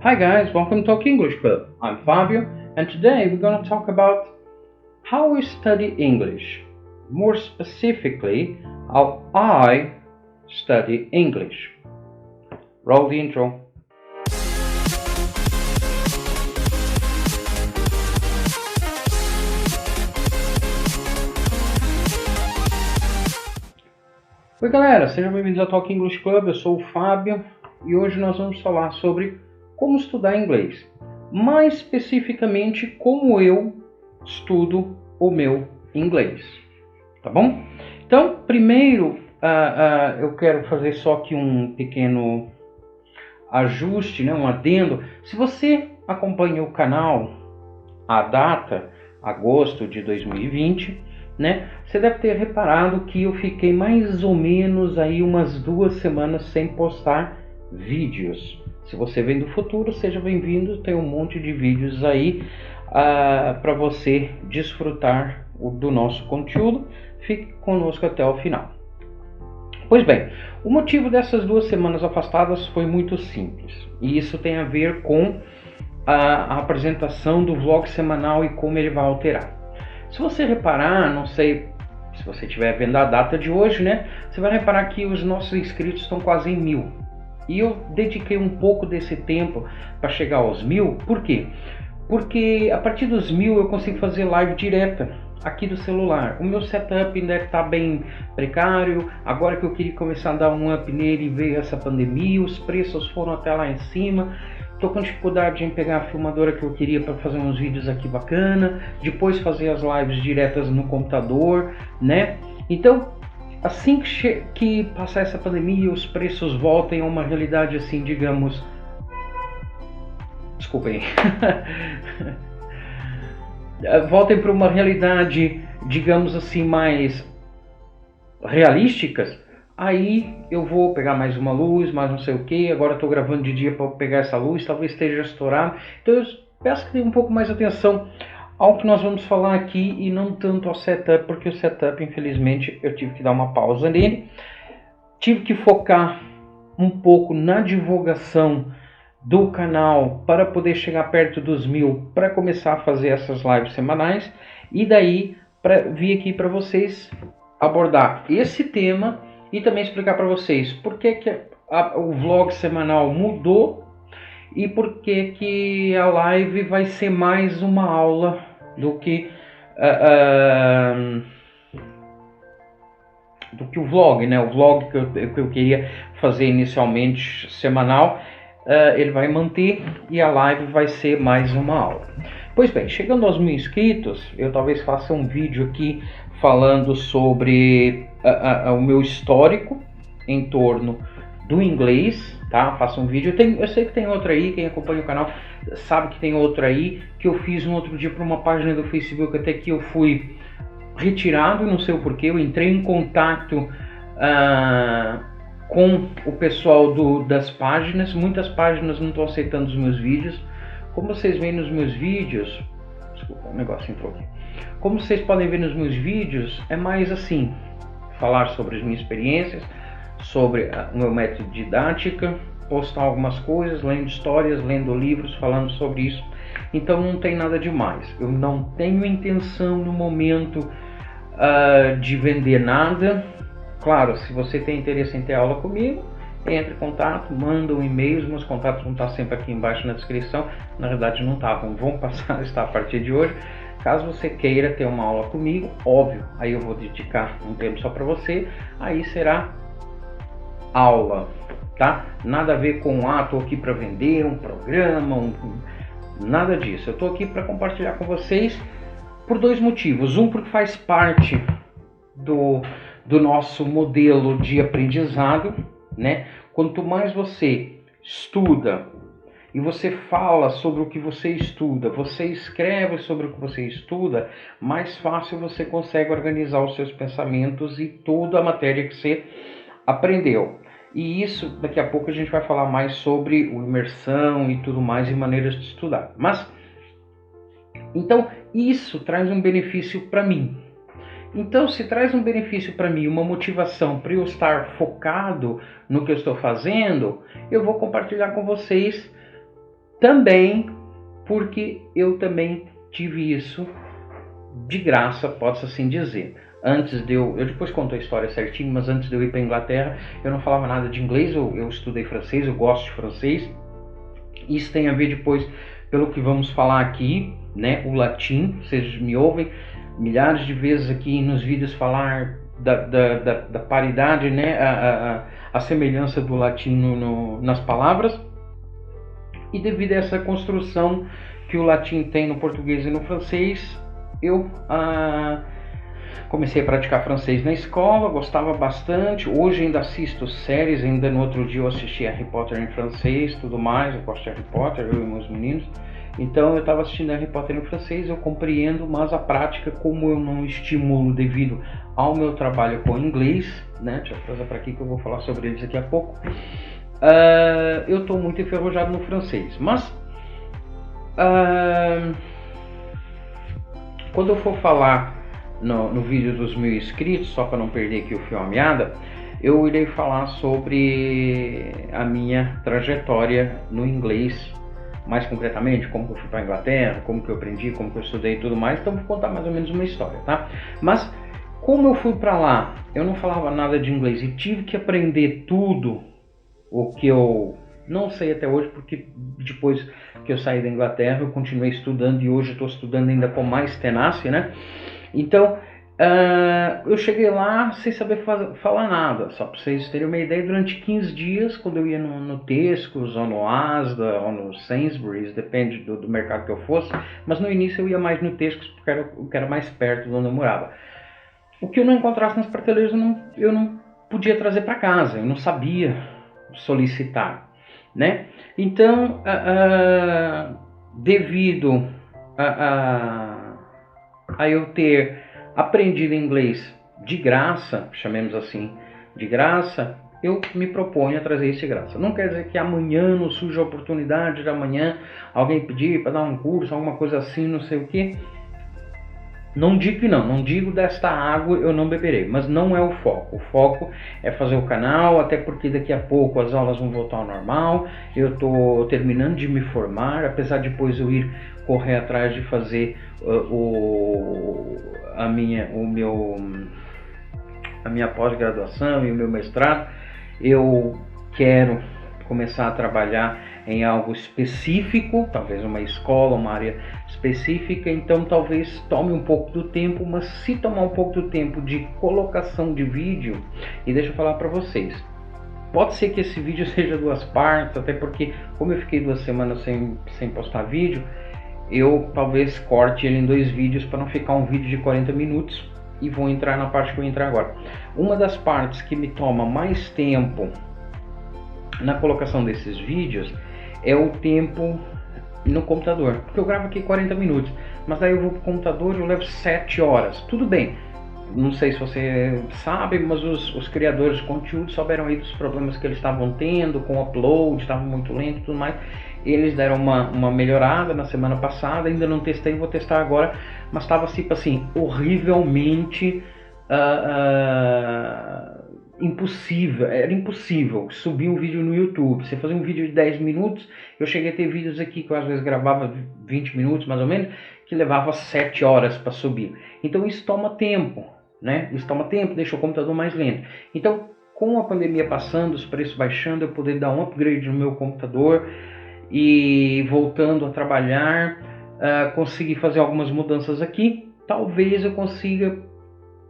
Hi guys, welcome to Talk English Club. I'm Fabio, and today we're going to talk about how we study English. More specifically, how I study English. Roll the intro. Oi galera, sejam bem-vindos ao Talk English Club, eu sou o Fábio e hoje nós vamos falar sobre como estudar inglês. Mais especificamente, como eu estudo o meu inglês, tá bom? Então, primeiro, eu quero fazer só aqui um pequeno ajuste, né, um adendo. Se você acompanha o canal, a data, agosto de 2020, né? Você deve ter reparado que eu fiquei mais ou menos aí umas 2 semanas sem postar vídeos. Se você vem do futuro, seja bem-vindo, tem um monte de vídeos aí para você desfrutar do nosso conteúdo. Fique conosco até o final. Pois bem, o motivo dessas 2 semanas afastadas foi muito simples. E isso tem a ver com a apresentação do vlog semanal e como ele vai alterar. Se você reparar, não sei se você estiver vendo a data de hoje, né? Você vai reparar que os nossos inscritos estão quase em 1000. E eu dediquei um pouco desse tempo para chegar aos 1000. Por quê? Porque a partir dos 1000 eu consigo fazer live direta aqui do celular. O meu setup ainda está bem precário. Agora que eu queria começar a dar um up nele, veio essa pandemia, os preços foram até lá em cima. Estou com dificuldade em pegar a filmadora que eu queria para fazer uns vídeos aqui bacana, depois fazer as lives diretas no computador, né? Então, assim que passar essa pandemia, os preços voltem a uma realidade assim, digamos... Desculpem. Voltem para uma realidade, digamos assim, mais realísticas. Aí eu vou pegar mais uma luz, mais não sei o que. Agora estou gravando de dia para pegar essa luz, talvez esteja estourado. Então eu peço que tenha um pouco mais atenção ao que nós vamos falar aqui e não tanto ao setup, porque o setup, infelizmente, eu tive que dar uma pausa nele. Tive que focar um pouco na divulgação do canal para poder chegar perto dos 1000 para começar a fazer essas lives semanais. E daí vir aqui para vocês abordar esse tema e também explicar para vocês por que o vlog semanal mudou e por que a live vai ser mais uma aula do que o vlog, né? O vlog que eu queria fazer inicialmente semanal, ele vai manter e a live vai ser mais uma aula. Pois bem, chegando aos 1000 inscritos, eu talvez faça um vídeo aqui falando sobre o meu histórico em torno do inglês, tá? Faço um vídeo, eu sei que tem outro aí, quem acompanha o canal sabe que tem outro aí, que eu fiz um outro dia para uma página do Facebook, até que eu fui retirado, não sei o porquê, eu entrei em contato com o pessoal das páginas, muitas páginas não estão aceitando os meus vídeos. Como vocês veem nos meus vídeos, desculpa, um negócio entrou aqui. Como vocês podem ver nos meus vídeos, é mais assim, falar sobre as minhas experiências, sobre o meu método de didática, postar algumas coisas, lendo histórias, lendo livros, falando sobre isso. Então não tem nada demais. Eu não tenho intenção no momento de vender nada. Claro, se você tem interesse em ter aula comigo, entre em contato, manda um e-mail, os meus contatos vão estar sempre aqui embaixo na descrição. Na verdade não estavam, vão passar a estar a partir de hoje. Caso você queira ter uma aula comigo, óbvio, aí eu vou dedicar um tempo só para você, aí será aula, tá? Nada a ver com, tô aqui para vender um programa, nada disso. Eu tô aqui para compartilhar com vocês por 2 motivos. Um, porque faz parte do nosso modelo de aprendizado, né? Quanto mais você estuda e você fala sobre o que você estuda, você escreve sobre o que você estuda, mais fácil você consegue organizar os seus pensamentos e toda a matéria que você aprendeu. E isso, daqui a pouco a gente vai falar mais sobre imersão e tudo mais e maneiras de estudar. Mas, então, isso traz um benefício para mim. Então, se traz um benefício para mim, uma motivação para eu estar focado no que eu estou fazendo, eu vou compartilhar com vocês também porque eu também tive isso de graça, pode-se assim dizer. Antes de eu depois conto a história certinho, mas antes de eu ir para a Inglaterra, eu não falava nada de inglês, eu estudei francês, eu gosto de francês. Isso tem a ver depois, pelo que vamos falar aqui, né, o latim. Vocês me ouvem milhares de vezes aqui nos vídeos falar da paridade, né, a semelhança do latim nas palavras. E devido a essa construção que o latim tem no português e no francês, eu comecei a praticar francês na escola, gostava bastante. Hoje ainda assisto séries, ainda no outro dia eu assisti Harry Potter em francês, tudo mais. Eu gosto de Harry Potter, eu e meus meninos. Então eu estava assistindo Harry Potter em francês, eu compreendo, mas a prática, como eu não estimulo devido ao meu trabalho com inglês, né? Deixa eu trazer para aqui que eu vou falar sobre eles daqui a pouco. Eu estou muito enferrujado no francês, mas quando eu for falar no vídeo dos 1000 inscritos, só para não perder aqui o fio à meada, eu irei falar sobre a minha trajetória no inglês, mais concretamente, como que eu fui para a Inglaterra, como que eu aprendi, como que eu estudei e tudo mais. Então vou contar mais ou menos uma história, tá? Mas como eu fui para lá, eu não falava nada de inglês e tive que aprender tudo o que eu não sei até hoje, porque depois que eu saí da Inglaterra eu continuei estudando e hoje estou estudando ainda com mais tenácia, né? Então eu cheguei lá sem saber falar nada. Só para vocês terem uma ideia, durante 15 dias, quando eu ia no Tescos ou no Asda ou no Sainsbury's, depende do mercado que eu fosse, mas no início eu ia mais no Tescos porque era mais perto de onde eu morava. O que eu não encontrasse nas prateleiras eu não podia trazer para casa, eu não sabia solicitar, né? Então, devido a eu ter aprendido inglês de graça, chamemos assim, de graça, eu me proponho a trazer isso de graça. Não quer dizer que amanhã não surja a oportunidade de amanhã alguém pedir para dar um curso, alguma coisa assim, não sei o que. Não digo que não digo desta água eu não beberei, mas não é o foco. O foco é fazer o canal, até porque daqui a pouco as aulas vão voltar ao normal. Eu estou terminando de me formar, apesar de depois eu ir correr atrás de fazer a minha pós-graduação e o meu mestrado. Eu quero começar a trabalhar em algo específico, talvez uma escola, uma área específica, então talvez tome um pouco do tempo, mas se tomar um pouco do tempo de colocação de vídeo, e deixa eu falar para vocês, pode ser que esse vídeo seja 2 partes, até porque como eu fiquei 2 semanas sem postar vídeo, eu talvez corte ele em 2 vídeos para não ficar um vídeo de 40 minutos e vou entrar na parte que eu vou entrar agora. Uma das partes que me toma mais tempo na colocação desses vídeos é o tempo no computador, porque eu gravo aqui 40 minutos, mas daí eu vou pro computador e eu levo 7 horas. Tudo bem, não sei se você sabe, mas os criadores de conteúdo souberam aí dos problemas que eles estavam tendo com o upload, estava muito lento e tudo mais. Eles deram uma melhorada na semana passada, ainda não testei, vou testar agora, mas estava assim, horrivelmente impossível, era impossível subir um vídeo no YouTube. Você fazer um vídeo de 10 minutos, eu cheguei a ter vídeos aqui que eu às vezes gravava 20 minutos mais ou menos, que levava 7 horas para subir. Então isso toma tempo, né? Isso toma tempo, deixa o computador mais lento. Então, com a pandemia passando, os preços baixando, eu poder dar um upgrade no meu computador e voltando a trabalhar, conseguir fazer algumas mudanças aqui, talvez eu consiga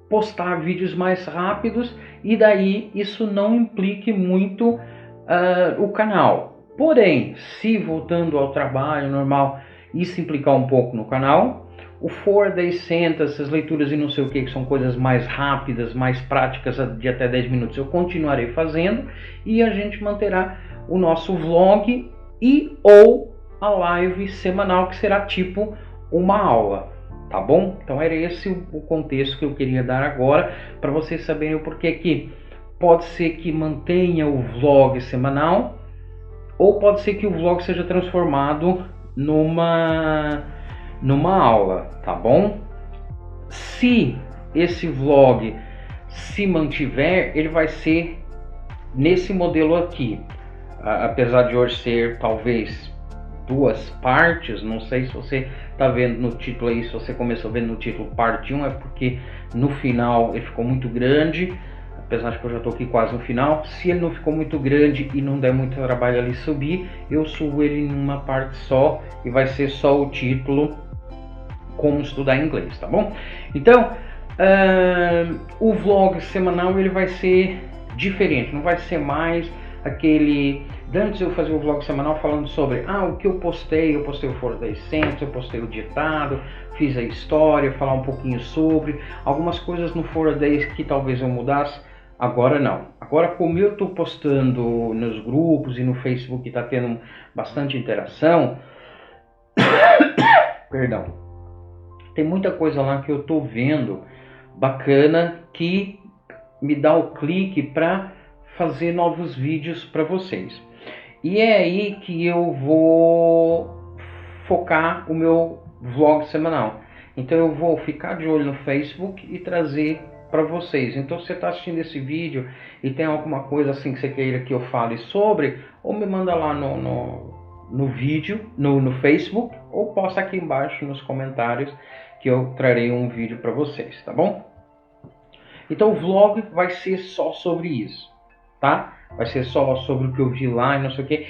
postar vídeos mais rápidos e daí isso não implique muito o canal. Porém, se voltando ao trabalho normal, isso implicar um pouco no canal, o For Day Senta, essas leituras e não sei o que são coisas mais rápidas, mais práticas, de até 10 minutos, eu continuarei fazendo e a gente manterá o nosso vlog e ou a live semanal, que será tipo uma aula. Tá bom? Então era esse o contexto que eu queria dar agora, para vocês saberem o porquê que pode ser que mantenha o vlog semanal, ou pode ser que o vlog seja transformado numa aula, tá bom? Se esse vlog se mantiver, ele vai ser nesse modelo aqui, apesar de hoje ser talvez duas partes. Não sei se você está vendo no título aí, se você começou vendo no título parte 1, é porque no final ele ficou muito grande, apesar de que eu já estou aqui quase no final. Se ele não ficou muito grande e não der muito trabalho ali subir, eu subo ele em uma parte só e vai ser só o título Como Estudar Inglês, tá bom? Então, o vlog semanal ele vai ser diferente, não vai ser mais aquele... Antes eu fazia o vlog semanal falando sobre o que eu postei o Fora da Essência, eu postei o ditado, fiz a história, falar um pouquinho sobre algumas coisas no Fora da que talvez eu mudasse. Agora não. Agora, como eu estou postando nos grupos e no Facebook, está tendo bastante interação, perdão, tem muita coisa lá que eu estou vendo bacana que me dá o clique para fazer novos vídeos para vocês. E é aí que eu vou focar o meu vlog semanal. Então eu vou ficar de olho no Facebook e trazer para vocês. Então, se você está assistindo esse vídeo e tem alguma coisa assim que você queira que eu fale sobre, ou me manda lá no vídeo, no Facebook, ou posta aqui embaixo nos comentários que eu trarei um vídeo para vocês, tá bom? Então o vlog vai ser só sobre isso, tá? Vai ser só sobre o que eu vi lá e não sei o que.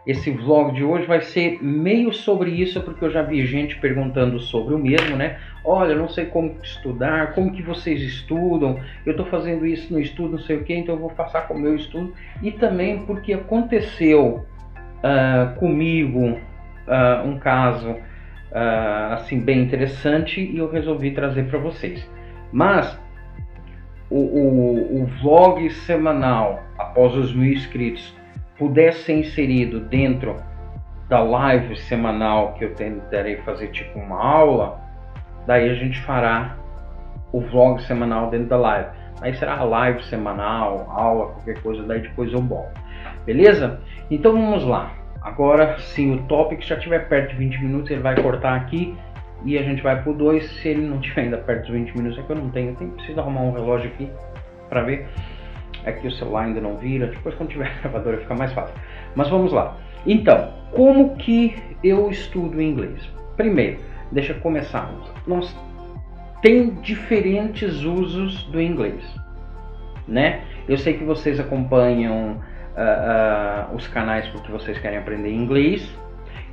Esse vlog de hoje vai ser meio sobre isso, porque eu já vi gente perguntando sobre o mesmo, né? Olha, não sei como estudar, como que vocês estudam, eu estou fazendo isso no estudo, não sei o que, então eu vou passar com o meu estudo. E também porque aconteceu comigo um caso assim bem interessante e eu resolvi trazer para vocês. Mas o vlog semanal, após os 1000 inscritos, puder ser inserido dentro da live semanal que eu tentarei fazer tipo uma aula, daí a gente fará o vlog semanal dentro da live. Aí será a live semanal, aula, qualquer coisa, daí depois eu volto. Beleza? Então vamos lá. Agora sim, o topic já estiver perto de 20 minutos, ele vai cortar aqui e a gente vai pro 2. Se ele não estiver ainda perto dos 20 minutos, é que eu não tenho. Eu preciso arrumar um relógio aqui para ver. É que o celular ainda não vira. Depois, quando tiver gravadora, fica mais fácil. Mas vamos lá. Então, como que eu estudo inglês? Primeiro, deixa eu começar. Nós tem diferentes usos do inglês, né? Eu sei que vocês acompanham os canais porque vocês querem aprender inglês.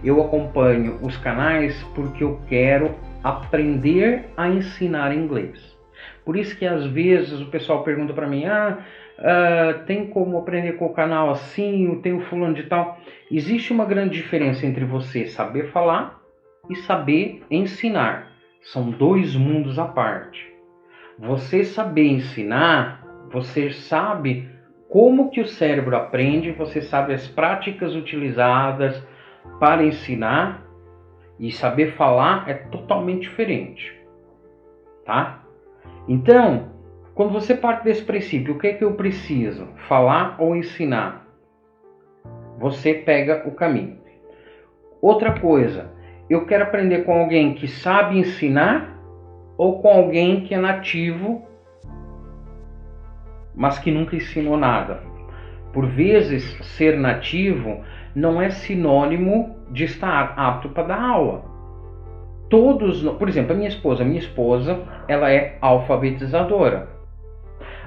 Eu acompanho os canais porque eu quero aprender a ensinar inglês. Por isso que às vezes o pessoal pergunta para mim, tem como aprender com o canal assim, tem o fulano de tal. Existe uma grande diferença entre você saber falar e saber ensinar. São dois mundos à parte. Você saber ensinar, você sabe como que o cérebro aprende, você sabe as práticas utilizadas para ensinar, e saber falar é totalmente diferente, tá? Então, quando você parte desse princípio, o que é que eu preciso? Falar ou ensinar? Você pega o caminho. Outra coisa, eu quero aprender com alguém que sabe ensinar ou com alguém que é nativo, mas que nunca ensinou nada. Por vezes, ser nativo não é sinônimo de estar apto para dar aula. Por exemplo, a minha esposa, ela é alfabetizadora.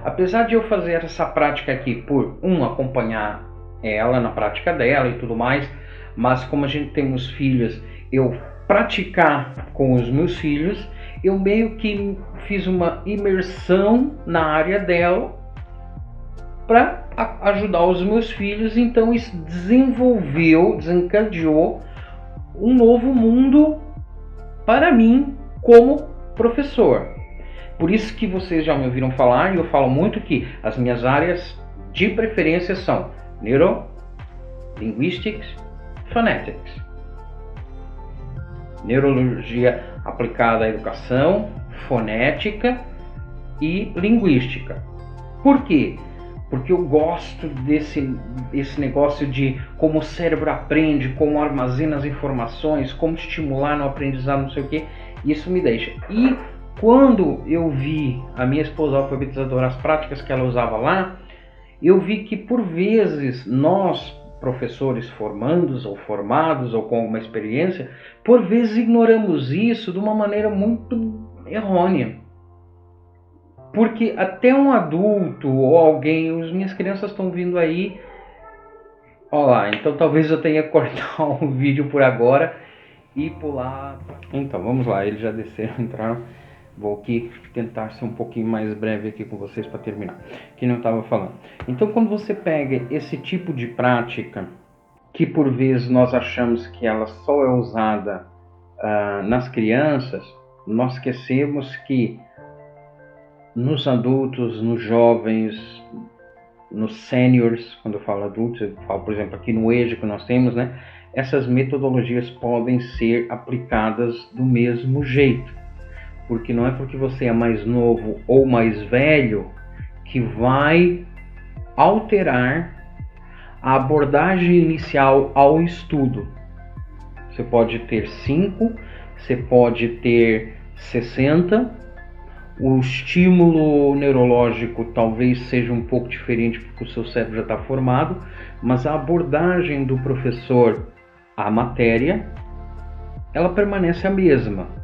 Apesar de eu fazer essa prática aqui por acompanhar ela na prática dela e tudo mais, mas como a gente tem os filhos, eu praticar com os meus filhos, eu meio que fiz uma imersão na área dela para ajudar os meus filhos. Então isso desencadeou um novo mundo para mim como professor. Por isso que vocês já me ouviram falar, e eu falo muito que as minhas áreas de preferência são Neuro, Linguistics, Phonetics. Neurologia aplicada à educação, fonética e linguística. Por quê? Porque eu gosto desse negócio de como o cérebro aprende, como armazena as informações, como estimular no aprendizado, não sei o que. Isso me deixa. E quando eu vi a minha esposa alfabetizadora, as práticas que ela usava lá, eu vi que por vezes nós, professores formandos ou formados ou com alguma experiência, por vezes ignoramos isso de uma maneira muito errônea. Porque até um adulto ou alguém, as minhas crianças estão vindo aí, olha lá, então talvez eu tenha que cortar o vídeo por agora e pular. Então vamos lá, eles já desceram, entraram. Vou aqui tentar ser um pouquinho mais breve aqui com vocês para terminar, que não estava falando. Então quando você pega esse tipo de prática, que por vezes nós achamos que ela só é usada nas crianças, nós esquecemos que nos adultos, nos jovens, nos seniors, quando eu falo adultos, eu falo, por exemplo, aqui no EJA que nós temos, né? Essas metodologias podem ser aplicadas do mesmo jeito. Porque não é porque você é mais novo ou mais velho que vai alterar a abordagem inicial ao estudo. Você pode ter 5, você pode ter 60, o estímulo neurológico talvez seja um pouco diferente porque o seu cérebro já está formado, mas a abordagem do professor à matéria, ela permanece a mesma.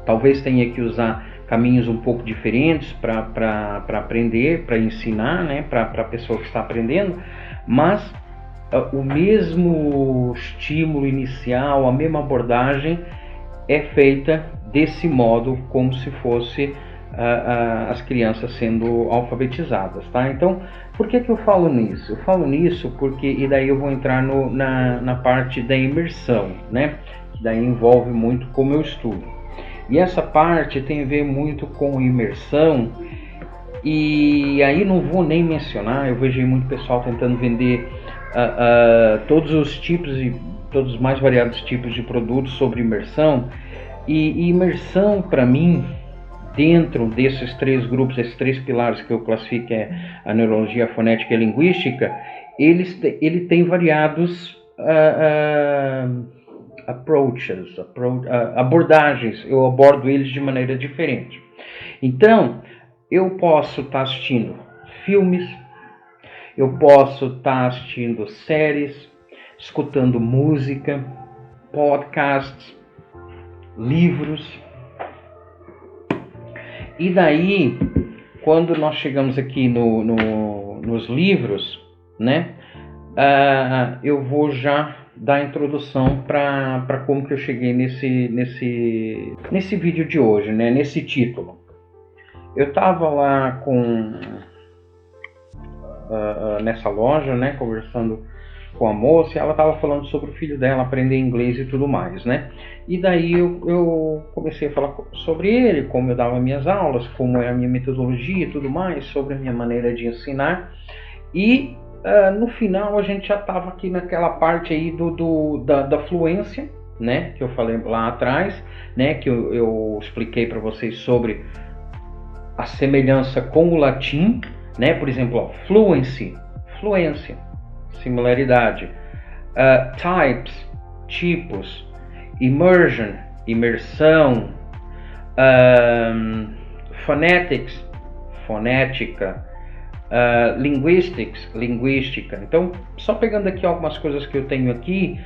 Talvez tenha que usar caminhos um pouco diferentes para aprender, para ensinar, né, para a pessoa que está aprendendo, mas o mesmo estímulo inicial, a mesma abordagem é feita desse modo, como se fosse as crianças sendo alfabetizadas, tá? Então, por que eu falo nisso? Eu falo nisso porque, e daí eu vou entrar na parte da imersão, né? Que daí envolve muito como eu estudo. E essa parte tem a ver muito com imersão, e aí não vou nem mencionar, eu vejo muito pessoal tentando vender todos os tipos e todos os mais variados tipos de produtos sobre imersão, e imersão para mim, dentro desses 3 grupos, esses 3 pilares que eu classifico, é a neurologia, a fonética e a linguística, ele tem variados abordagens, eu abordo eles de maneira diferente. Então, eu posso estar assistindo filmes, eu posso estar assistindo séries, escutando música, podcasts, livros. E daí, quando nós chegamos aqui nos livros, né, eu vou já dar a introdução para como que eu cheguei nesse vídeo de hoje, né, nesse título. Eu estava lá nessa loja, né, conversando com a moça, e ela estava falando sobre o filho dela aprender inglês e tudo mais, né? E daí eu comecei a falar sobre ele, como eu dava minhas aulas, como é a minha metodologia e tudo mais, sobre a minha maneira de ensinar. E no final a gente já estava aqui naquela parte aí da fluência, né? Que eu falei lá atrás, né? Que eu expliquei para vocês sobre a semelhança com o latim, né? Por exemplo, ó, fluência, similaridade, types, tipos, immersion, imersão, phonetics, fonética, linguistics, linguística. Então, só pegando aqui algumas coisas que eu tenho aqui,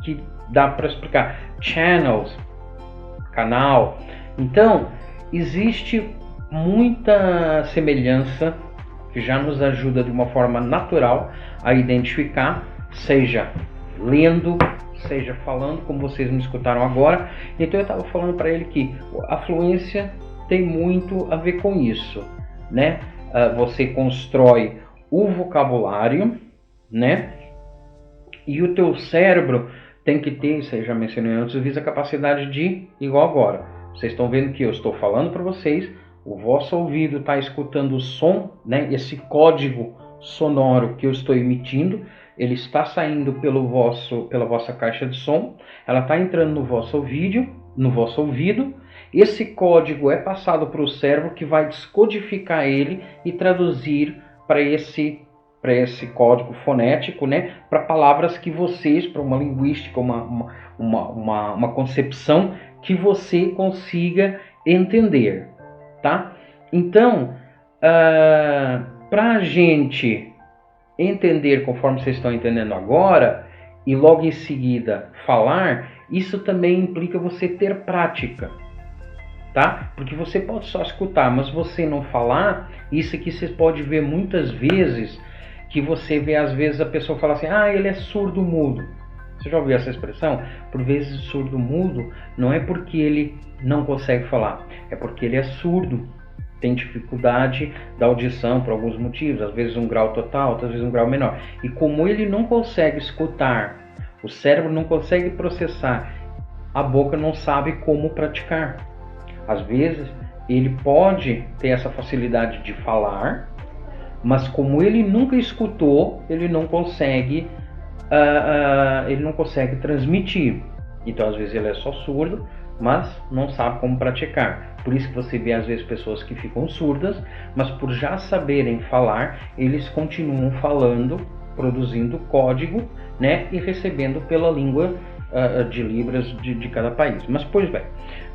que dá para explicar. Channels, canal. Então, existe muita semelhança que já nos ajuda de uma forma natural a identificar, seja lendo, seja falando, como vocês me escutaram agora. Então eu estava falando para ele que a fluência tem muito a ver com isso, né? Você constrói o vocabulário, né? E o teu cérebro tem que ter, isso eu já mencionei antes, visa a capacidade de, igual agora. Vocês estão vendo que eu estou falando para vocês, o vosso ouvido está escutando o som, né? Esse código sonoro que eu estou emitindo, ele está saindo pela vossa caixa de som, ela está entrando no vosso ouvido, esse código é passado para o cérebro, que vai descodificar ele e traduzir para esse código fonético, né? Para palavras que vocês, para uma linguística, uma concepção que você consiga entender. Tá? Então, para a gente entender conforme vocês estão entendendo agora e logo em seguida falar, isso também implica você ter prática, tá? Porque você pode só escutar, mas você não falar, isso aqui você pode ver muitas vezes, que você vê às vezes a pessoa fala assim, ele é surdo-mudo. Você já ouviu essa expressão? Por vezes surdo-mudo não é porque ele não consegue falar, é porque ele é surdo. Tem dificuldade da audição por alguns motivos, às vezes um grau total, outras vezes um grau menor. E como ele não consegue escutar, o cérebro não consegue processar, a boca não sabe como praticar. Às vezes ele pode ter essa facilidade de falar, mas como ele nunca escutou, ele não consegue transmitir. Então às vezes ele é só surdo, mas não sabe como praticar. Por isso que você vê às vezes pessoas que ficam surdas, mas por já saberem falar, eles continuam falando, produzindo código, né, e recebendo pela língua de Libras de cada país. Mas pois bem,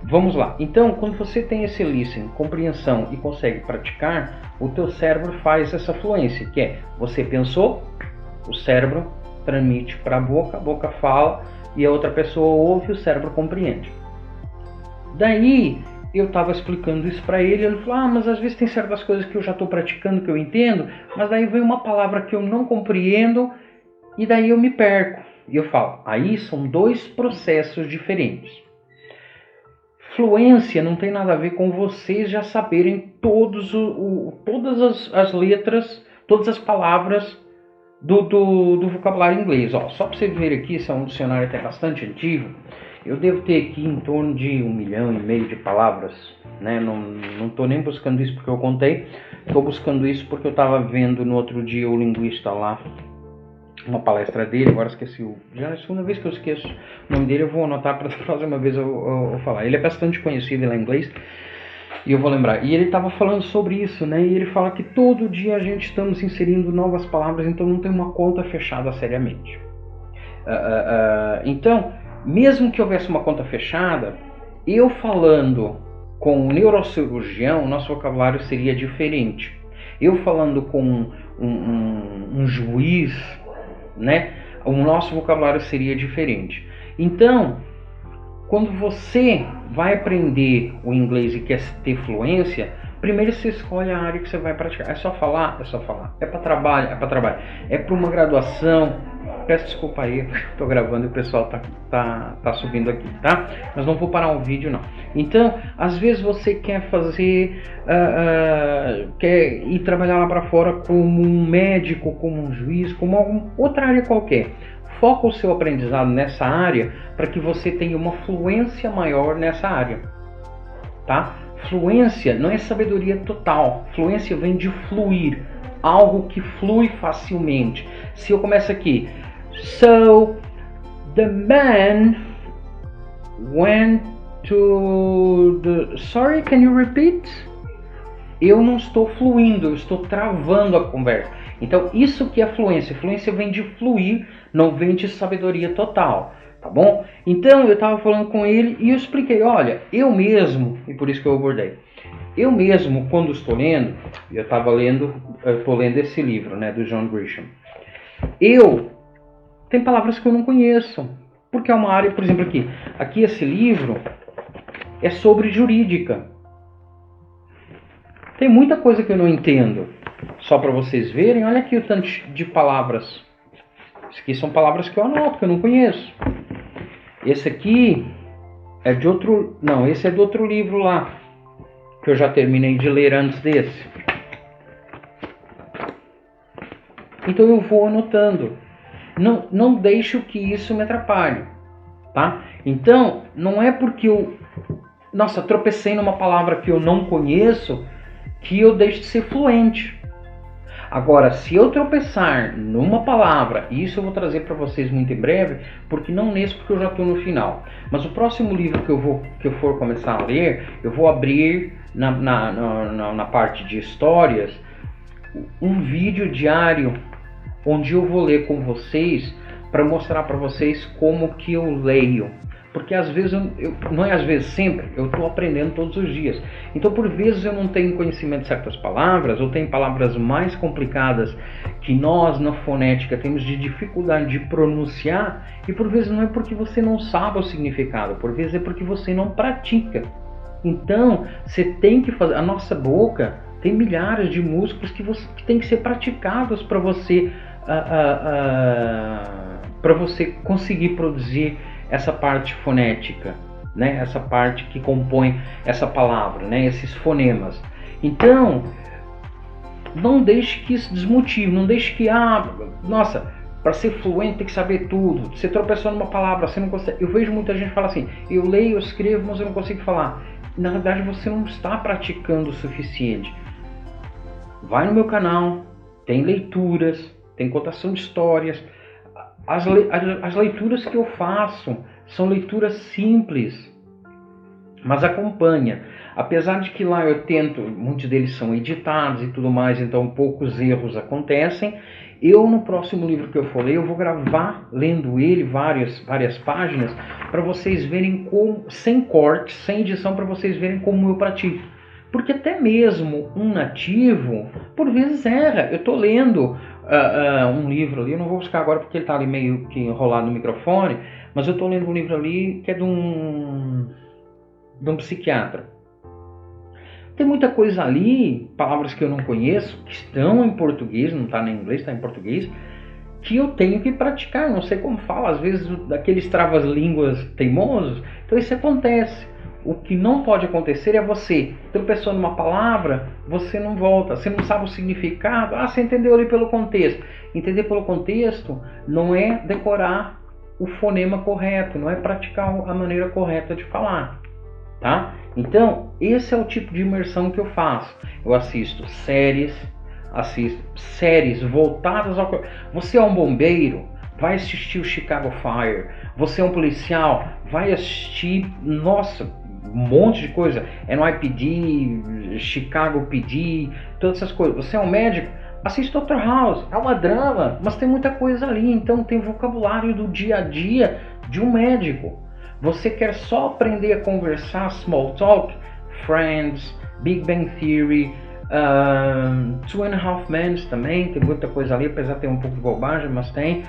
vamos lá. Então, quando você tem esse listening, compreensão e consegue praticar, o teu cérebro faz essa fluência, que é, você pensou, o cérebro transmite para a boca fala, e a outra pessoa ouve, o cérebro compreende. Daí, eu estava explicando isso para ele, ele falou, mas às vezes tem certas coisas que eu já estou praticando, que eu entendo, mas daí vem uma palavra que eu não compreendo, e daí eu me perco. E eu falo, aí são dois processos diferentes. Fluência não tem nada a ver com vocês já saberem todas as letras, todas as palavras do vocabulário inglês. Só para vocês verem aqui, esse é um dicionário até bastante antigo. Eu devo ter aqui em torno de 1,5 milhão de palavras, né? Não estou nem buscando isso porque eu contei, estou buscando isso porque eu estava vendo no outro dia o linguista lá, uma palestra dele, agora esqueci, já é a segunda vez que eu esqueço o nome dele, eu vou anotar para a próxima vez eu falar. Ele é bastante conhecido, ele é inglês, e eu vou lembrar. E ele estava falando sobre isso, né? E ele fala que todo dia a gente estamos inserindo novas palavras, então não tem uma conta fechada seriamente. Então, mesmo que houvesse uma conta fechada, eu falando com um neurocirurgião, nosso vocabulário seria diferente. Eu falando com um juiz, né, o nosso vocabulário seria diferente. Então, quando você vai aprender o inglês e quer ter fluência, primeiro você escolhe a área que você vai praticar. É só falar? É só falar. É para trabalho? É para trabalho. É para uma graduação? Peço desculpa aí, estou gravando e o pessoal tá subindo aqui, tá? Mas não vou parar o vídeo não. Então, às vezes você quer fazer, quer ir trabalhar lá para fora como um médico, como um juiz, como alguma outra área qualquer. Foca o seu aprendizado nessa área para que você tenha uma fluência maior nessa área, tá? Fluência não é sabedoria total. Fluência vem de fluir, algo que flui facilmente. Se eu começo aqui, so the man went to the... Sorry, can you repeat? Eu não estou fluindo, eu estou travando a conversa. Então isso que é fluência. Fluência vem de fluir, não vem de sabedoria total, tá bom? Então eu estava falando com ele e eu expliquei, olha, eu mesmo, e por isso que eu abordei, eu mesmo quando estou lendo, eu estou lendo esse livro, né, do John Grisham, tem palavras que eu não conheço, porque é uma área, por exemplo, aqui esse livro é sobre jurídica. Tem muita coisa que eu não entendo. Só para vocês verem, olha aqui o tanto de palavras. Isso aqui são palavras que eu anoto, que eu não conheço. Esse aqui é de outro... Não, esse é de outro livro lá, que eu já terminei de ler antes desse. Então eu vou anotando. Não deixo que isso me atrapalhe, tá? Então, não é porque eu... Nossa, tropecei numa palavra que eu não conheço que eu deixo de ser fluente. Agora, se eu tropeçar numa palavra, e isso eu vou trazer para vocês muito em breve, porque não nesse, porque eu já estou no final. Mas o próximo livro que eu for começar a ler, eu vou abrir na parte de histórias um vídeo diário, onde eu vou ler com vocês, para mostrar para vocês como que eu leio. porque às vezes, não é às vezes, sempre, eu estou aprendendo todos os dias. Então, por vezes eu não tenho conhecimento de certas palavras, ou tem palavras mais complicadas que nós, na fonética, temos de dificuldade de pronunciar, e por vezes não é porque você não sabe o significado, por vezes é porque você não pratica. Então, você tem que fazer, a nossa boca tem milhares de músculos que tem que ser praticados para você conseguir produzir essa parte fonética, né? Essa parte que compõe essa palavra, né? Esses fonemas. Então, não deixe que isso desmotive, não deixe que, nossa, para ser fluente tem que saber tudo. Você tropeçou numa palavra, você não consegue. Eu vejo muita gente falar assim, eu leio, eu escrevo, mas eu não consigo falar. Na verdade, você não está praticando o suficiente. Vai no meu canal, tem leituras, tem contação de histórias. As leituras que eu faço são leituras simples, mas acompanha. Apesar de que lá eu tento, muitos deles são editados e tudo mais, então poucos erros acontecem. Eu, no próximo livro que eu for ler, eu vou gravar lendo ele várias páginas para vocês verem como, sem corte, sem edição, para vocês verem como eu pratico. Porque até mesmo um nativo, por vezes erra. Eu estou lendo um livro ali, eu não vou buscar agora porque ele está ali meio que enrolado no microfone, mas eu estou lendo um livro ali que é de um psiquiatra. Tem muita coisa ali, palavras que eu não conheço, que estão em português, não está em inglês, está em português, que eu tenho que praticar, não sei como fala, às vezes daqueles travas-línguas teimosos. Então isso acontece. O que não pode acontecer é você tropeçou numa palavra, você não volta, você não sabe o significado, você entendeu ali pelo contexto. Entender pelo contexto não é decorar o fonema correto, não é praticar a maneira correta de falar, tá? Então, esse é o tipo de imersão que eu faço. Eu assisto séries voltadas ao... Você é um bombeiro, vai assistir o Chicago Fire. Você é um policial, vai assistir, nossa, um monte de coisa, NYPD, Chicago PD, todas essas coisas. Você é um médico, assiste Dr. House, é uma drama, mas tem muita coisa ali, então tem vocabulário do dia a dia de um médico. Você quer só aprender a conversar, small talk, Friends, Big Bang Theory, Two and a Half Men também, tem muita coisa ali, apesar de ter um pouco de bobagem, mas tem,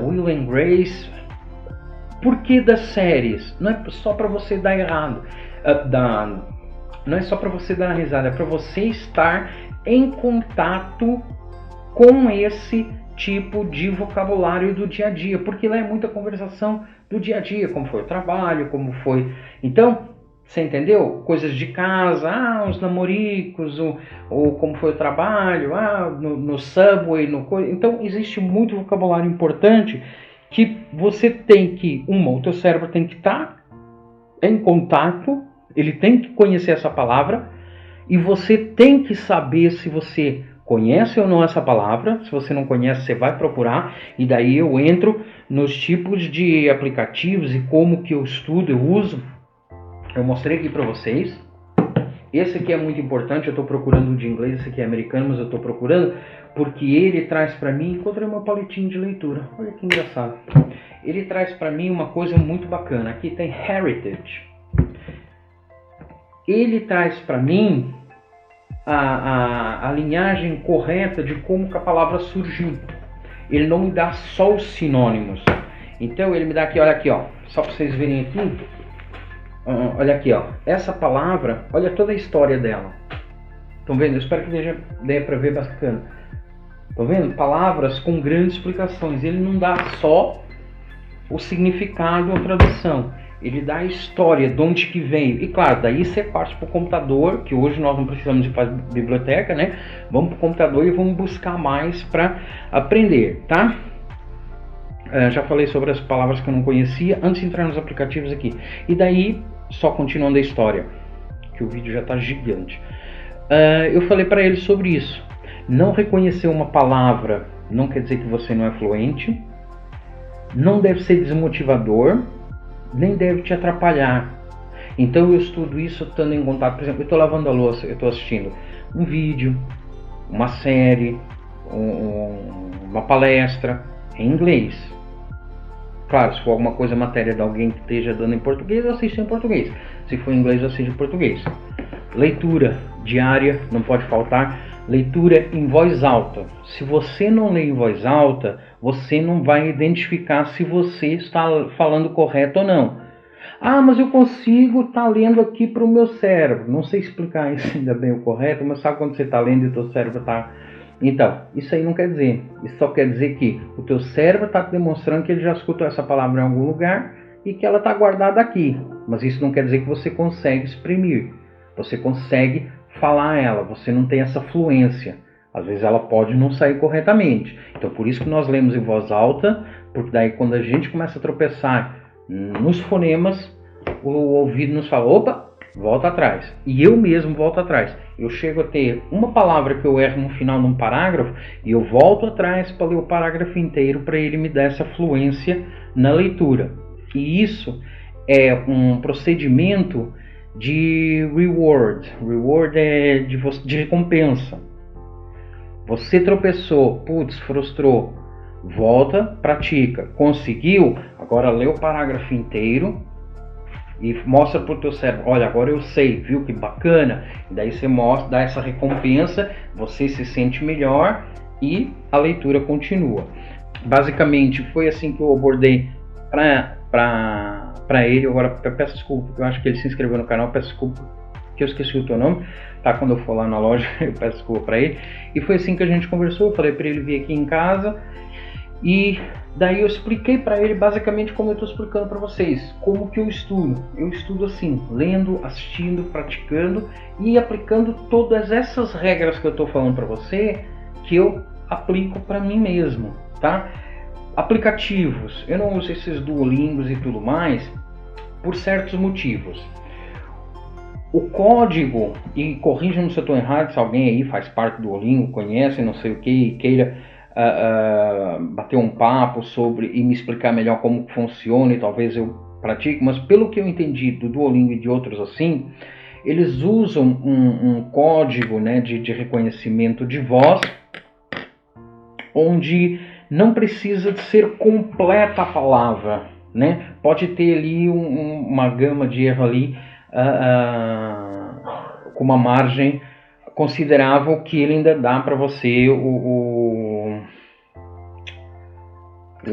Will and Grace. Por que das séries? Não é só para você dar errado, não é só para você dar risada, é para você estar em contato com esse tipo de vocabulário do dia a dia, porque lá é muita conversação do dia a dia, como foi o trabalho, como foi... Então, você entendeu? Coisas de casa, os namoricos, ou como foi o trabalho, no subway, Então, existe muito vocabulário importante que você tem que... o teu cérebro tem que estar em contato, ele tem que conhecer essa palavra, e você tem que saber se você conhece ou não essa palavra. Se você não conhece, você vai procurar, e daí eu entro nos tipos de aplicativos e como que eu estudo, eu uso. Eu mostrei aqui para vocês. Esse aqui é muito importante, eu estou procurando um de inglês, esse aqui é americano, mas eu estou procurando porque ele traz para mim, encontrei uma paletinha de leitura, olha que engraçado. Ele traz para mim uma coisa muito bacana, aqui tem Heritage. Ele traz para mim a linhagem correta de como que a palavra surgiu. Ele não me dá só os sinônimos. Então ele me dá aqui, olha aqui, ó, só para vocês verem aqui. Olha aqui, ó, essa palavra, olha toda a história dela. Estão vendo? Eu espero que dê para ver bacana. Estão vendo? Palavras com grandes explicações. Ele não dá só o significado ou tradução. Ele dá a história, de onde que veio. E claro, daí você parte para o computador, que hoje nós não precisamos de fazer biblioteca, né? Vamos para o computador e vamos buscar mais para aprender, tá? Já falei sobre as palavras que eu não conhecia antes de entrar nos aplicativos aqui. E daí, só continuando a história, que o vídeo já está gigante. Eu falei para ele sobre isso. Não reconhecer uma palavra não quer dizer que você não é fluente. Não deve ser desmotivador, nem deve te atrapalhar. Então eu estudo isso estando em contato. Por exemplo, eu estou lavando a louça, eu estou assistindo um vídeo, uma série, uma palestra em inglês. Claro, se for alguma coisa matéria de alguém que esteja dando em português, assista em português. Se for em inglês, assista em português. Leitura diária, não pode faltar. Leitura em voz alta. Se você não lê em voz alta, você não vai identificar se você está falando correto ou não. Ah, mas eu consigo estar lendo aqui para o meu cérebro. Não sei explicar isso ainda bem o correto, mas sabe quando você está lendo e o teu cérebro está... Então, isso aí não quer dizer. Isso só quer dizer que o teu cérebro está te demonstrando que ele já escutou essa palavra em algum lugar e que ela está guardada aqui. Mas isso não quer dizer que você consegue exprimir. Você consegue falar ela, você não tem essa fluência. Às vezes ela pode não sair corretamente. Então por isso que nós lemos em voz alta, porque daí quando a gente começa a tropeçar nos fonemas, o ouvido nos fala, opa, volta atrás. E eu mesmo volto atrás. Eu chego a ter uma palavra que eu erro no final de um parágrafo e eu volto atrás para ler o parágrafo inteiro para ele me dar essa fluência na leitura. E isso é um procedimento de reward. Reward é de recompensa. Você tropeçou, putz, frustrou. Volta, pratica. Conseguiu? Agora lê o parágrafo inteiro e mostra para o teu cérebro, olha, agora eu sei, viu que bacana? E daí você mostra, dá essa recompensa, você se sente melhor e a leitura continua. Basicamente foi assim que eu abordei para ele. Agora eu peço desculpa, eu acho que ele se inscreveu no canal, peço desculpa que eu esqueci o teu nome, tá? Quando eu for lá na loja eu peço desculpa para ele. E foi assim que a gente conversou, eu falei para ele vir aqui em casa e daí eu expliquei para ele basicamente como eu estou explicando para vocês, como que eu estudo. Eu estudo assim, lendo, assistindo, praticando e aplicando todas essas regras que eu estou falando para você, que eu aplico para mim mesmo, tá? Aplicativos, eu não uso esses Duolingos e tudo mais por certos motivos. O código, e corrija-me se eu estou errado, se alguém aí faz parte do Duolingo, conhece, não sei o que, e queira bater um papo sobre e me explicar melhor como funciona e talvez eu pratique, mas pelo que eu entendi do Duolingo e de outros assim, eles usam um código, né, de reconhecimento de voz, onde não precisa de ser completa a palavra, né? Pode ter ali uma gama de erro ali com uma margem considerável que ele ainda dá para você o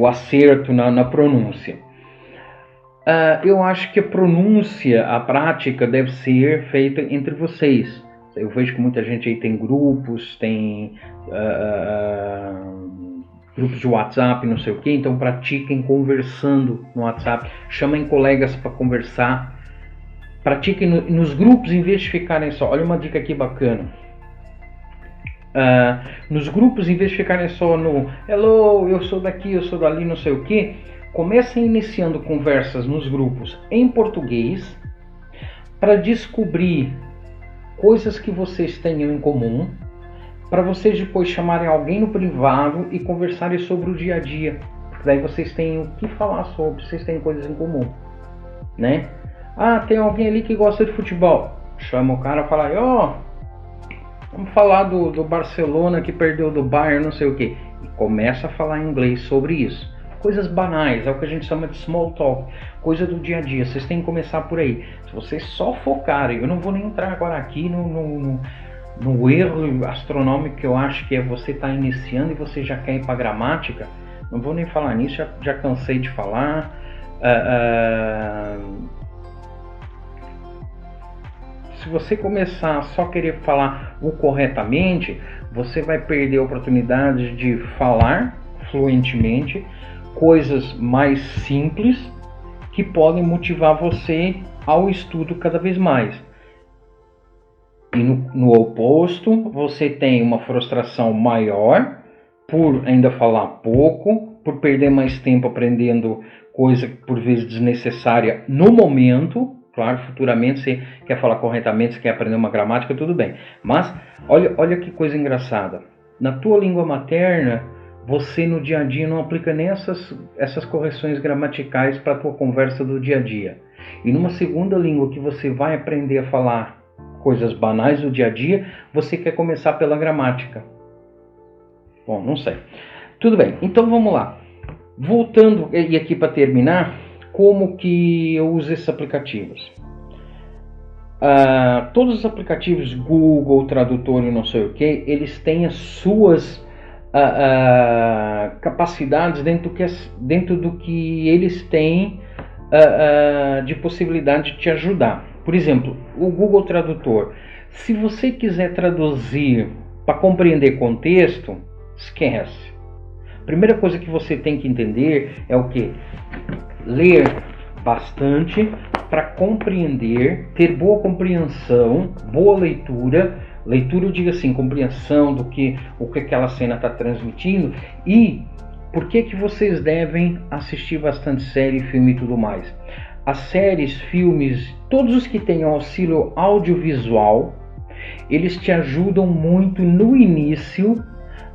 acerto na pronúncia. Eu acho que a pronúncia, a prática deve ser feita entre vocês. Eu vejo que muita gente aí tem grupos, tem grupos de WhatsApp, não sei o que, então pratiquem conversando no WhatsApp, chamem colegas para conversar, pratiquem nos grupos em vez de ficarem só. Olha uma dica aqui bacana. Nos grupos, em vez de ficarem só no hello, eu sou daqui, eu sou dali, não sei o que, comecem iniciando conversas nos grupos em português para descobrir coisas que vocês tenham em comum, para vocês depois chamarem alguém no privado e conversarem sobre o dia a dia, porque daí vocês têm o que falar sobre, vocês têm coisas em comum, né? Tem alguém ali que gosta de futebol, chama o cara e fala, vamos falar do Barcelona que perdeu do Bayern, não sei o que, e começa a falar inglês sobre isso. Coisas banais, é o que a gente chama de small talk, coisa do dia a dia, vocês têm que começar por aí. Se vocês só focarem, eu não vou nem entrar agora aqui no erro astronômico que eu acho que é você estar iniciando e você já quer ir para gramática, não vou nem falar nisso, já cansei de falar. Se você começar a só querer falar o corretamente, você vai perder a oportunidade de falar fluentemente coisas mais simples que podem motivar você ao estudo cada vez mais. E no oposto, você tem uma frustração maior por ainda falar pouco, por perder mais tempo aprendendo coisa por vezes desnecessária no momento. Claro, futuramente você quer falar corretamente, você quer aprender uma gramática, tudo bem. Mas olha que coisa engraçada. Na tua língua materna, você no dia a dia não aplica nem essas correções gramaticais para a tua conversa do dia a dia. E numa segunda língua que você vai aprender a falar coisas banais do dia a dia, você quer começar pela gramática. Bom, não sei. Tudo bem, então vamos lá. Voltando, e aqui para terminar, como que eu uso esses aplicativos? Todos os aplicativos, Google, Tradutor e não sei o que, eles têm as suas capacidades dentro do que eles têm de possibilidade de te ajudar. Por exemplo, o Google Tradutor. Se você quiser traduzir para compreender contexto, esquece. Primeira coisa que você tem que entender é o que? Ler bastante para compreender, ter boa compreensão, boa leitura. Leitura, eu digo assim, compreensão do que o que aquela cena está transmitindo e por que vocês devem assistir bastante série, filme e tudo mais. As séries, filmes, todos os que têm auxílio audiovisual, eles te ajudam muito no início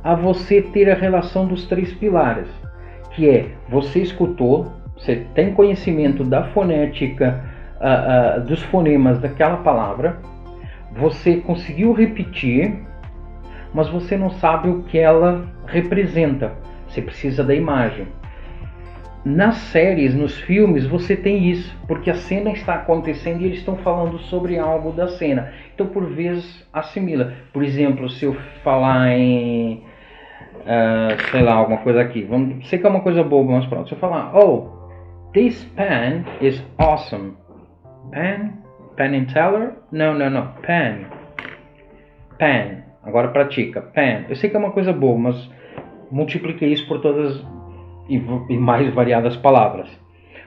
a você ter a relação dos 3 pilares, que é você escutou, você tem conhecimento da fonética, dos fonemas daquela palavra, você conseguiu repetir, mas você não sabe o que ela representa, você precisa da imagem. Nas séries, nos filmes, você tem isso, porque a cena está acontecendo e eles estão falando sobre algo da cena. Então, por vezes, assimila. Por exemplo, se eu falar em, sei lá, alguma coisa aqui. Sei que é uma coisa boba, mas pronto. Se eu falar, oh, this pen is awesome. Pen? Pen and Teller? Não. Pen. Pen. Agora pratica. Pen. Eu sei que é uma coisa boa, mas multipliquei isso por todas e mais variadas palavras.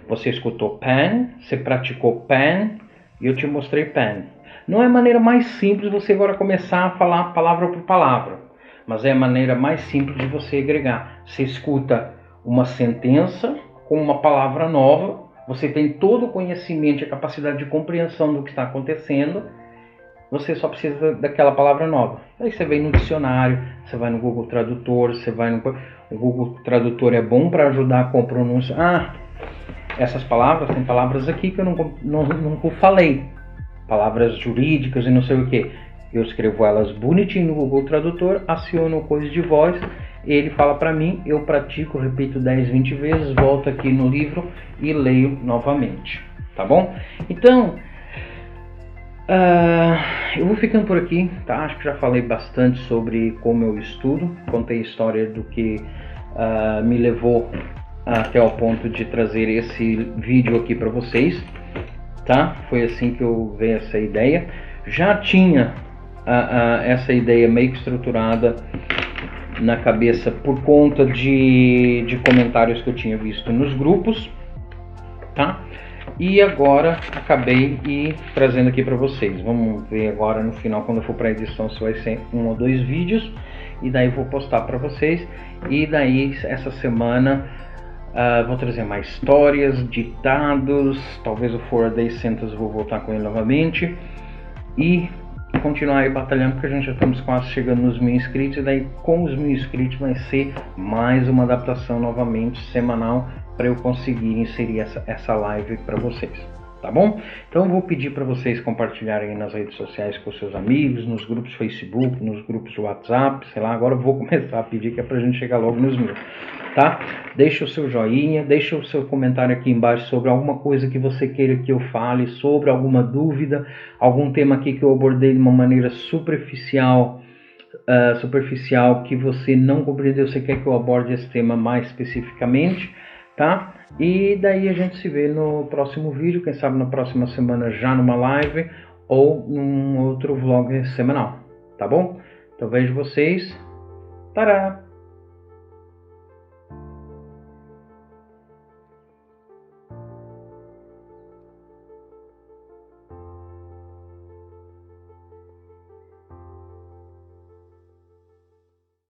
Você escutou pen, você praticou pen e eu te mostrei pen. Não é a maneira mais simples você agora começar a falar palavra por palavra, mas é a maneira mais simples de você agregar. Você escuta uma sentença com uma palavra nova, você tem todo o conhecimento e a capacidade de compreensão do que está acontecendo, você só precisa daquela palavra nova. Aí você vem no dicionário, você vai no Google Tradutor, você vai no... O Google Tradutor é bom para ajudar com a pronúncia. Essas palavras, tem palavras aqui que eu nunca falei. Palavras jurídicas e não sei o que. Eu escrevo elas bonitinho no Google Tradutor, aciono coisa de voz, ele fala para mim, eu pratico, repito 10, 20 vezes, volto aqui no livro e leio novamente. Tá bom? Então... eu vou ficando por aqui, tá? Acho que já falei bastante sobre como eu estudo, contei a história do que me levou até o ponto de trazer esse vídeo aqui para vocês, tá? Foi assim que eu veio essa ideia. Já tinha essa ideia meio que estruturada na cabeça por conta de comentários que eu tinha visto nos grupos, tá? E agora acabei trazendo aqui para vocês. Vamos ver agora no final, quando eu for para a edição, se vai ser 1 ou 2 vídeos. E daí vou postar para vocês. E daí essa semana vou trazer mais histórias, ditados. Talvez o 4 Day Sentence vou voltar com ele novamente. E continuar aí batalhando, porque a gente já estamos quase chegando nos 1000 inscritos. E daí com os 1000 inscritos vai ser mais uma adaptação novamente semanal, para eu conseguir inserir essa live para vocês, tá bom? Então eu vou pedir para vocês compartilharem nas redes sociais com seus amigos, nos grupos Facebook, nos grupos WhatsApp, sei lá, agora eu vou começar a pedir, que é para a gente chegar logo nos 1000, tá? Deixa o seu joinha, deixa o seu comentário aqui embaixo sobre alguma coisa que você queira que eu fale, sobre alguma dúvida, algum tema aqui que eu abordei de uma maneira superficial, que você não compreendeu, você quer que eu aborde esse tema mais especificamente, tá? E daí a gente se vê no próximo vídeo, quem sabe na próxima semana já numa live ou num outro vlog semanal, tá bom? Então vejo vocês. Tará!